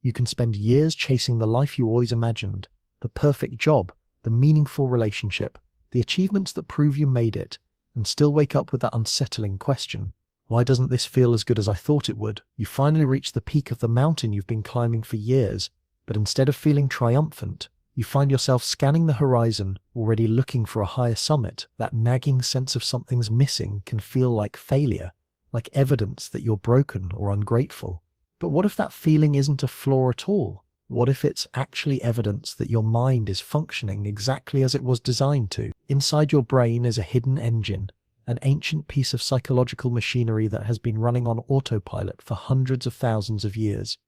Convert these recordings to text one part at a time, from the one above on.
You can spend years chasing the life you always imagined, the perfect job, the meaningful relationship, the achievements that prove you made it, and still wake up with that unsettling question. Why doesn't this feel as good as I thought it would? You finally reach the peak of the mountain you've been climbing for years, but instead of feeling triumphant, you find yourself scanning the horizon, already looking for a higher summit. That nagging sense of something's missing can feel like failure, like evidence that you're broken or ungrateful. But what if that feeling isn't a flaw at all? What if it's actually evidence that your mind is functioning exactly as it was designed to? Inside your brain is a hidden engine, an ancient piece of psychological machinery that has been running on autopilot for hundreds of thousands of years.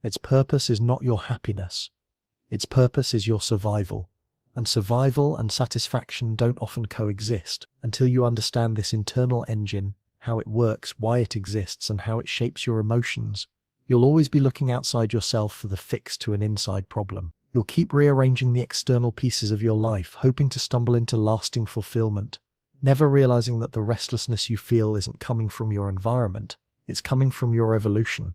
Its purpose is not your happiness. Its purpose is your survival. And survival and satisfaction don't often coexist. Until you understand this internal engine, how it works, why it exists, and how it shapes your emotions, you'll always be looking outside yourself for the fix to an inside problem. You'll keep rearranging the external pieces of your life, hoping to stumble into lasting fulfillment, never realizing that the restlessness you feel isn't coming from your environment, it's coming from your evolution.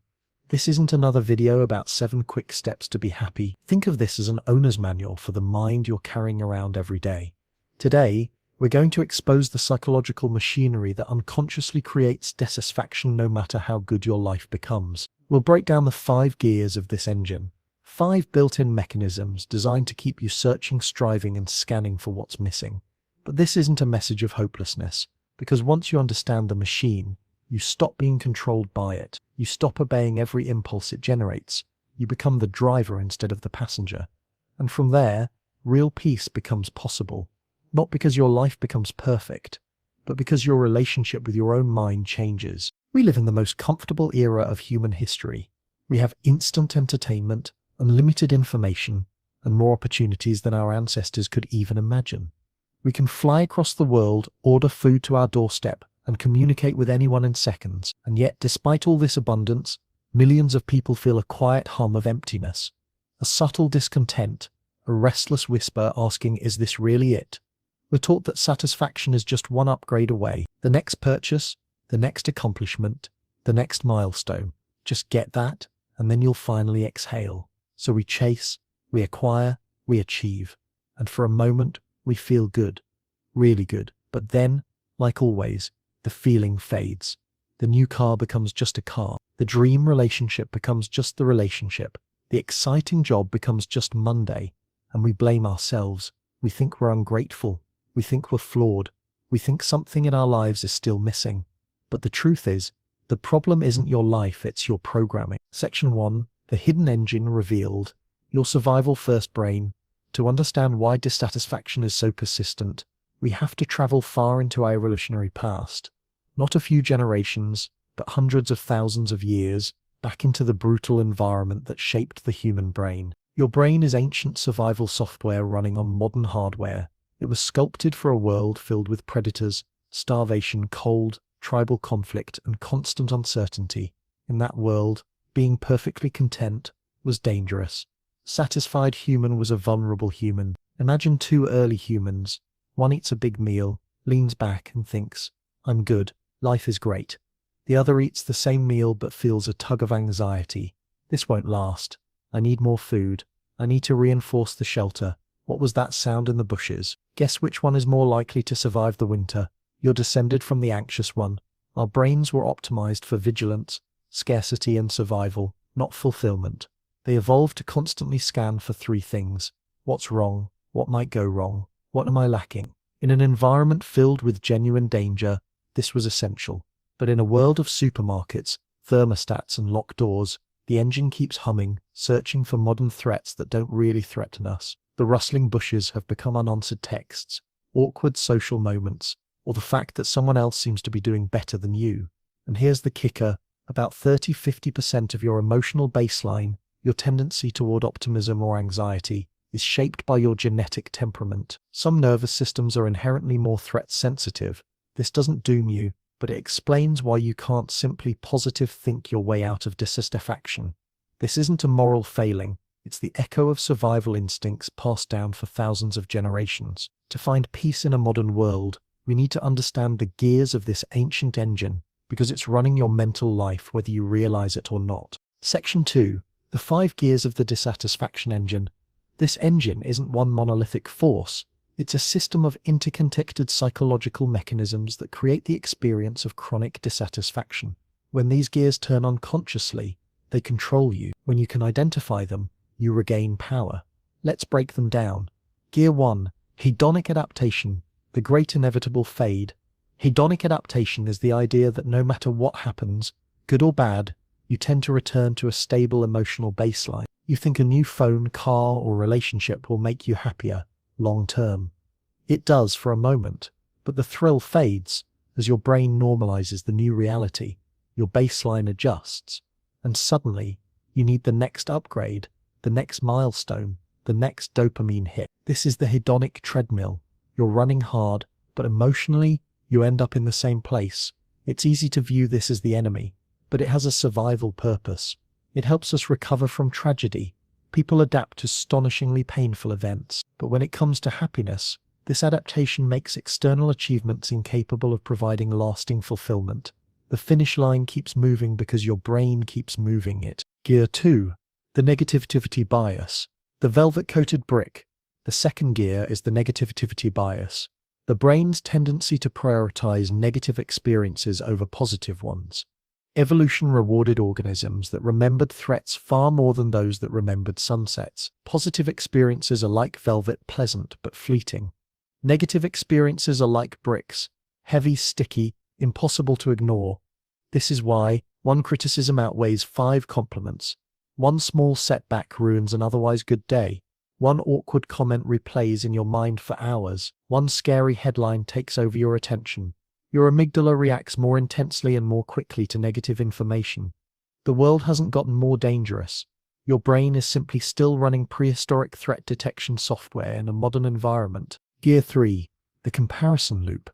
This isn't another video about 7 quick steps to be happy. Think of this as an owner's manual for the mind you're carrying around every day. Today, we're going to expose the psychological machinery that unconsciously creates dissatisfaction no matter how good your life becomes. We'll break down the 5 gears of this engine, 5 built-in mechanisms designed to keep you searching, striving, and scanning for what's missing. But this isn't a message of hopelessness, because once you understand the machine, you stop being controlled by it. You stop obeying every impulse it generates. You become the driver instead of the passenger. And from there, real peace becomes possible. Not because your life becomes perfect, but because your relationship with your own mind changes. We live in the most comfortable era of human history. We have instant entertainment, unlimited information, and more opportunities than our ancestors could even imagine. We can fly across the world, order food to our doorstep, and communicate with anyone in seconds. And yet, despite all this abundance, millions of people feel a quiet hum of emptiness, a subtle discontent, a restless whisper asking, is this really it? We're taught that satisfaction is just one upgrade away. The next purchase, the next accomplishment, the next milestone. Just get that, and then you'll finally exhale. So we chase, we acquire, we achieve. And for a moment, we feel good, really good. But then, like always, the feeling fades. The new car becomes just a car. The dream relationship becomes just the relationship. The exciting job becomes just Monday. And we blame ourselves. We think we're ungrateful. We think we're flawed. We think something in our lives is still missing. But the truth is, the problem isn't your life, it's your programming. Section 1, the hidden engine revealed. Your survival first brain. To understand why dissatisfaction is so persistent, we have to travel far into our evolutionary past. Not a few generations, but hundreds of thousands of years, back into the brutal environment that shaped the human brain. Your brain is ancient survival software running on modern hardware. It was sculpted for a world filled with predators, starvation, cold, tribal conflict, and constant uncertainty. In that world, being perfectly content was dangerous. Satisfied human was a vulnerable human. Imagine 2 early humans. One eats a big meal, leans back and thinks, I'm good, life is great. The other eats the same meal but feels a tug of anxiety. This won't last. I need more food. I need to reinforce the shelter. What was that sound in the bushes? Guess which one is more likely to survive the winter? You're descended from the anxious one. Our brains were optimized for vigilance, scarcity, and survival, not fulfillment. They evolved to constantly scan for 3 things. What's wrong? What might go wrong? What am I lacking? In an environment filled with genuine danger, this was essential. But in a world of supermarkets, thermostats, and locked doors, the engine keeps humming, searching for modern threats that don't really threaten us. The rustling bushes have become unanswered texts, awkward social moments, or the fact that someone else seems to be doing better than you. And here's the kicker, about 30–50% of your emotional baseline, your tendency toward optimism or anxiety, is shaped by your genetic temperament. Some nervous systems are inherently more threat sensitive. This doesn't doom you, but it explains why you can't simply positive think your way out of dissatisfaction. This isn't a moral failing, it's the echo of survival instincts passed down for thousands of generations. To find peace in a modern world, we need to understand the gears of this ancient engine, because it's running your mental life whether you realize it or not. Section 2. The 5 gears of the dissatisfaction engine. This engine isn't one monolithic force. It's a system of interconnected psychological mechanisms that create the experience of chronic dissatisfaction. When these gears turn on consciously, they control you. When you can identify them, you regain power. Let's break them down. Gear 1. Hedonic adaptation. The great inevitable fade. Hedonic adaptation is the idea that no matter what happens, good or bad, you tend to return to a stable emotional baseline. You think a new phone, car, or relationship will make you happier long term. It does for a moment, but the thrill fades as your brain normalizes the new reality. Your baseline adjusts, and suddenly you need the next upgrade, the next milestone, the next dopamine hit. This is the hedonic treadmill. You're running hard, but emotionally, you end up in the same place. It's easy to view this as the enemy, but it has a survival purpose. It helps us recover from tragedy. People adapt to astonishingly painful events, but when it comes to happiness, this adaptation makes external achievements incapable of providing lasting fulfillment. The finish line keeps moving because your brain keeps moving it. Gear 2. The negativity bias. The velvet-coated brick. The second gear is the negativity bias. The brain's tendency to prioritize negative experiences over positive ones. Evolution rewarded organisms that remembered threats far more than those that remembered sunsets. Positive experiences are like velvet, pleasant but fleeting. Negative experiences are like bricks, heavy, sticky, impossible to ignore. This is why one criticism outweighs 5 compliments. One small setback ruins an otherwise good day. One awkward comment replays in your mind for hours. One scary headline takes over your attention. Your amygdala reacts more intensely and more quickly to negative information. The world hasn't gotten more dangerous. Your brain is simply still running prehistoric threat detection software in a modern environment. Gear 3. The comparison loop.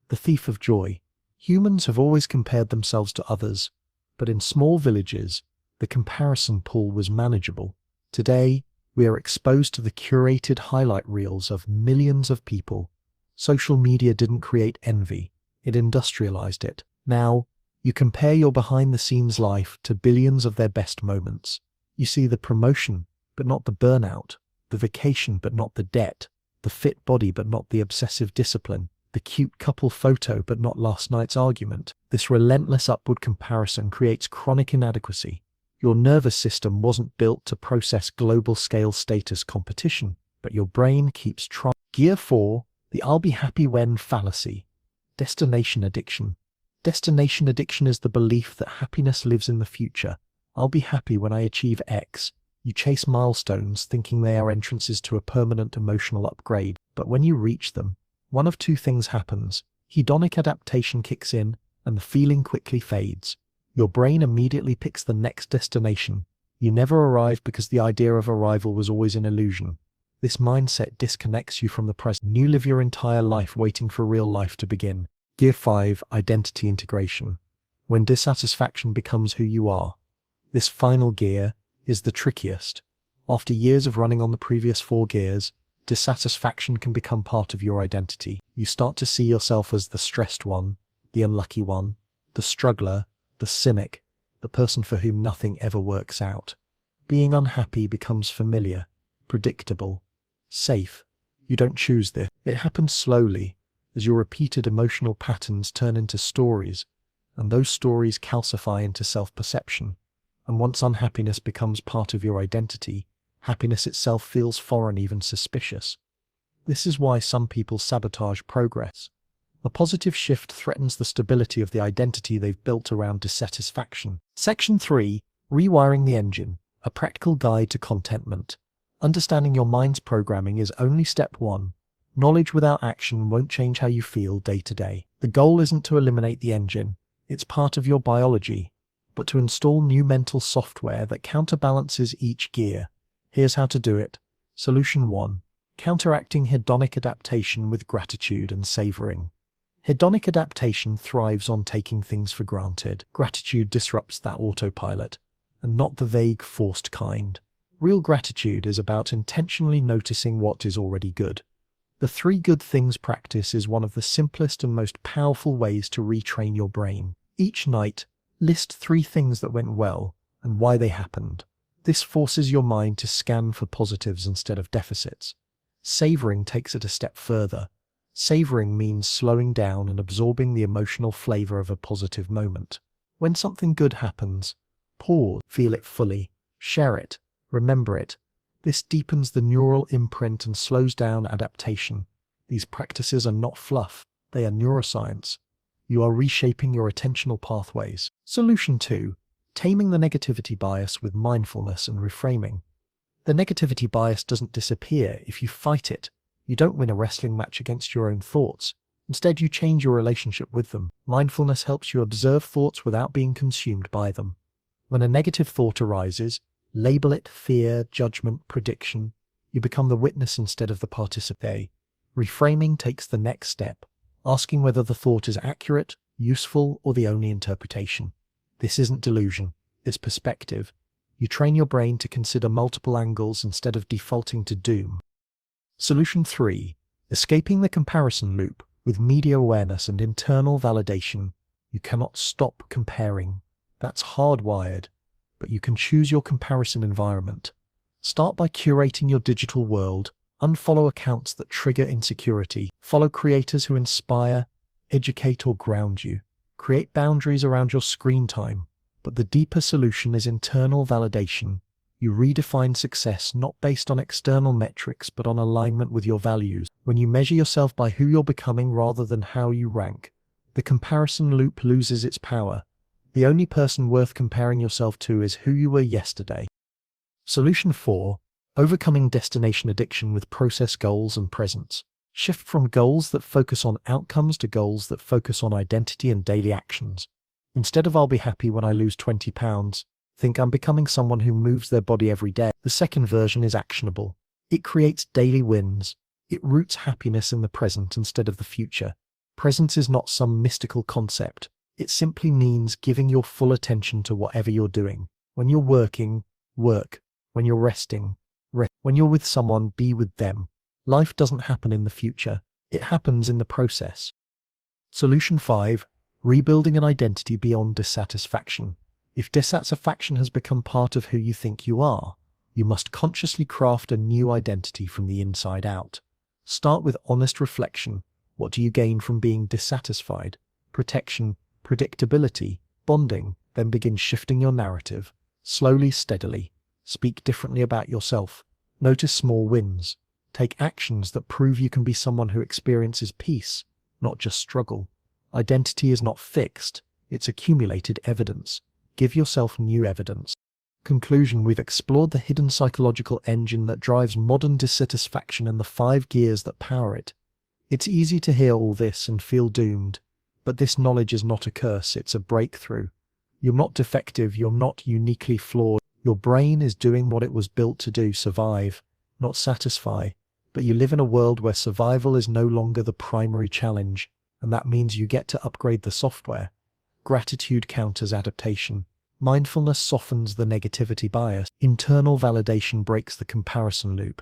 The thief of joy. Humans have always compared themselves to others, but in small villages, the comparison pool was manageable. Today, we are exposed to the curated highlight reels of millions of people. Social media didn't create envy. It industrialized it. Now, you compare your behind-the-scenes life to billions of their best moments. You see the promotion, but not the burnout, the vacation, but not the debt, the fit body, but not the obsessive discipline, the cute couple photo, but not last night's argument. This relentless upward comparison creates chronic inadequacy. Your nervous system wasn't built to process global-scale status competition, but your brain keeps trying. Gear 4. The I'll be happy when fallacy. Destination addiction. Destination addiction is the belief that happiness lives in the future. I'll be happy when I achieve X. You chase milestones thinking they are entrances to a permanent emotional upgrade, but when you reach them, one of 2 things happens. Hedonic adaptation kicks in, and the feeling quickly fades. Your brain immediately picks the next destination. You never arrive because the idea of arrival was always an illusion. This mindset disconnects you from the present. You live your entire life waiting for real life to begin. Gear 5. Identity integration. When dissatisfaction becomes who you are. This final gear is the trickiest. After years of running on the previous 4 gears, dissatisfaction can become part of your identity. You start to see yourself as the stressed one, the unlucky one, the struggler, the cynic, the person for whom nothing ever works out. Being unhappy becomes familiar, predictable, safe. You don't choose this. It happens slowly, as your repeated emotional patterns turn into stories, and those stories calcify into self-perception. And once unhappiness becomes part of your identity, happiness itself feels foreign, even suspicious. This is why some people sabotage progress. A positive shift threatens the stability of the identity they've built around dissatisfaction. Section 3. Rewiring the engine. A practical guide to contentment. Understanding your mind's programming is only step 1. Knowledge without action won't change how you feel day to day. The goal isn't to eliminate the engine. It's part of your biology, but to install new mental software that counterbalances each gear. Here's how to do it. Solution 1. Counteracting hedonic adaptation with gratitude and savoring. Hedonic adaptation thrives on taking things for granted. Gratitude disrupts that autopilot, and not the vague, forced kind. Real gratitude is about intentionally noticing what is already good. The 3 good things practice is one of the simplest and most powerful ways to retrain your brain. Each night, list 3 things that went well and why they happened. This forces your mind to scan for positives instead of deficits. Savoring takes it a step further. Savoring means slowing down and absorbing the emotional flavor of a positive moment. When something good happens, pause, feel it fully, share it, remember it. This deepens the neural imprint and slows down adaptation. These practices are not fluff, they are neuroscience. You are reshaping your attentional pathways. Solution 2. Taming the negativity bias with mindfulness and reframing. The negativity bias doesn't disappear if you fight it. You don't win a wrestling match against your own thoughts. Instead, you change your relationship with them. Mindfulness helps you observe thoughts without being consumed by them. When a negative thought arises, label it fear, judgment, prediction. You become the witness instead of the participant. Reframing takes the next step, asking whether the thought is accurate, useful, or the only interpretation. This isn't delusion, it's perspective. You train your brain to consider multiple angles instead of defaulting to doom. Solution 3. Escaping the comparison loop with media awareness and internal validation. You cannot stop comparing. That's hardwired, but you can choose your comparison environment. Start by curating your digital world. Unfollow accounts that trigger insecurity. Follow creators who inspire, educate, or ground you. Create boundaries around your screen time. But the deeper solution is internal validation. You redefine success not based on external metrics but on alignment with your values. When you measure yourself by who you're becoming rather than how you rank, the comparison loop loses its power. The only person worth comparing yourself to is who you were yesterday. Solution 4. Overcoming destination addiction with process goals and presence. Shift from goals that focus on outcomes to goals that focus on identity and daily actions. Instead of I'll be happy when I lose 20 pounds, think I'm becoming someone who moves their body every day. The second version is actionable. It creates daily wins. It roots happiness in the present instead of the future. Presence is not some mystical concept. It simply means giving your full attention to whatever you're doing. When you're working, work. When you're resting, rest. When you're with someone, be with them. Life doesn't happen in the future. It happens in the process. Solution 5. Rebuilding an identity beyond dissatisfaction. If dissatisfaction has become part of who you think you are, you must consciously craft a new identity from the inside out. Start with honest reflection. What do you gain from being dissatisfied? Protection, predictability, bonding. Then begin shifting your narrative. Slowly, steadily. Speak differently about yourself. Notice small wins. Take actions that prove you can be someone who experiences peace, not just struggle. Identity is not fixed, it's accumulated evidence. Give yourself new evidence. Conclusion: we've explored the hidden psychological engine that drives modern dissatisfaction and the 5 gears that power it. It's easy to hear all this and feel doomed, but this knowledge is not a curse, it's a breakthrough. You're not defective, you're not uniquely flawed. Your brain is doing what it was built to do: survive, not satisfy. But you live in a world where survival is no longer the primary challenge, and that means you get to upgrade the software. Gratitude counters adaptation. Mindfulness softens the negativity bias. Internal validation breaks the comparison loop.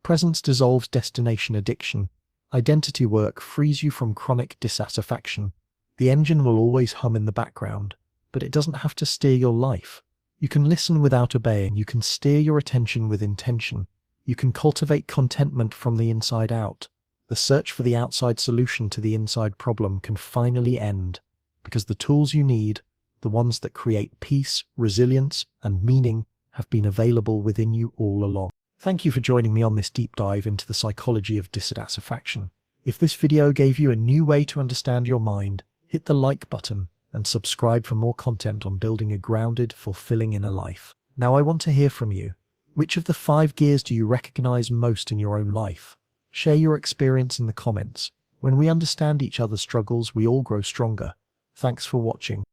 Presence dissolves destination addiction. Identity work frees you from chronic dissatisfaction. The engine will always hum in the background, but it doesn't have to steer your life. You can listen without obeying. You can steer your attention with intention. You can cultivate contentment from the inside out. The search for the outside solution to the inside problem can finally end, because the tools you need, the ones that create peace, resilience, and meaning, have been available within you all along. Thank you for joining me on this deep dive into the psychology of dissatisfaction. If this video gave you a new way to understand your mind, hit the like button and subscribe for more content on building a grounded, fulfilling inner life. Now I want to hear from you. Which of the 5 gears do you recognize most in your own life? Share your experience in the comments. When we understand each other's struggles, we all grow stronger. Thanks for watching.